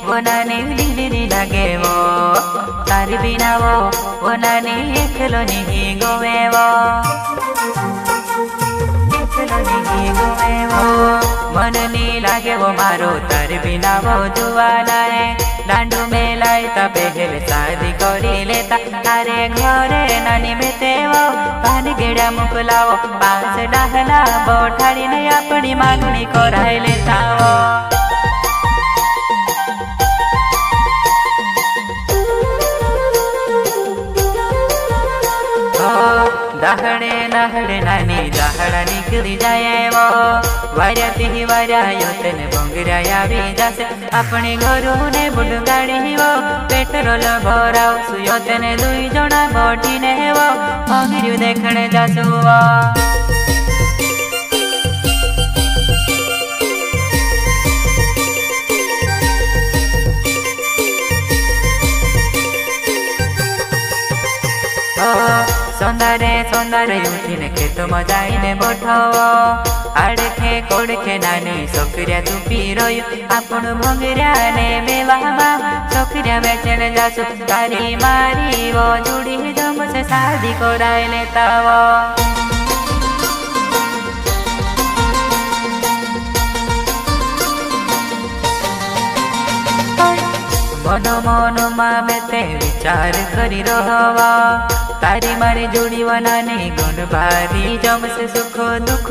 वो नानी लीली लगे वो तारी बिना वो नानी एकलो नहीं गोवे वो एकलो नहीं गोवे वो मन नहीं लागे वो मारो तारी बिना वो जुआना है डांडू में लाई पहले शादी करी लेता तारे घरे नानी बेते वो पानी गेड़ा मुकलाओ पांच डाहला बोठाड़ी ने अपनी मांगनी कराई लेता वो दाहड़े नाहड़े नानी दाहड़ा निकली जाए वो वार्या तिही वार्या योतन बोंगराया भी जासे अपने घरों ने बुढ़ गाड़ी वो पेट्रोल भराओ सुयोतन दुई जोड़ा बोटी ने वो मंगिरू देखने जासु वो सोंदारे सोंदारे उठीने खेत में जाईने बोठावो आड़खे कोड़खे नानी छोकरिया चूपी रोयो आपण भोंगरिया ने बेवामा छोकरिया बेचने जासु तारी मारी वो जुड़ी जम से शादी कराई लेता वो मन मन में बेते विचार करी रहवा तारी मारी जोड़ी बनाने गुण भारी जम से सुख दुख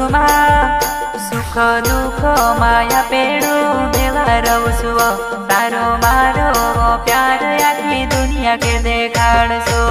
माया पेड़ो देवा रवसुओ तारो मारो प्यार आखी दुनिया के देखाड़सो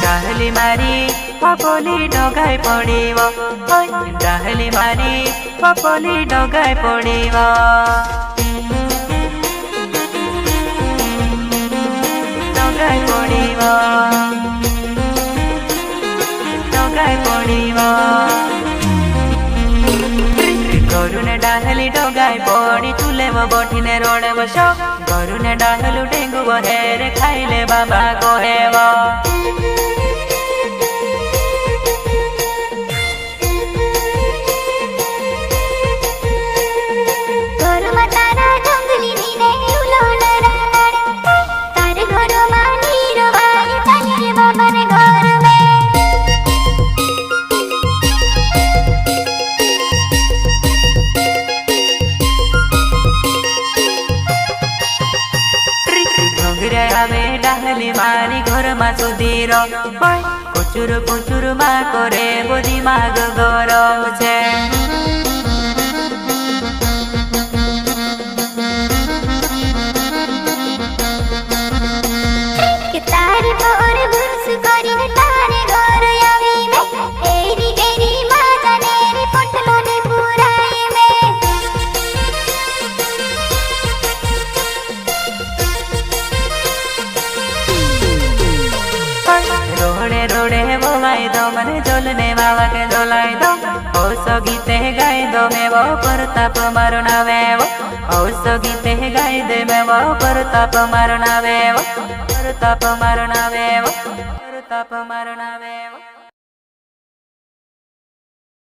डाहली मारी पपोली डगाई पड़ीवो डाहली मारी पपोली डगाई पड़ीवो डगाई पड़ीवो डगाई पड़ीवो गरुने डाहली डगाई पड़ी चूले वो बोठी ने रोड़े बसो गरुने डाहलू डेंगू वो हेरे खाइले बाबा कोहेवो डाहली मारी घर मा सुधीर कुचुर कुचुर मा करे बोधी माग गौरव छे तारी पर गुस करी तारे घर आवी में एरी एरी माता नेरी पटलो ने पुराई में रोड़े रोड़े बोलाई दो मने जोलने बाबा के जोलाई दो ओ गीते गाई दो मैं वो परताप मारना वे वो ओ गीते गाई दे मैं वो परताप मारना वे वो परताप मारना वे वो परताप मारना वे वो।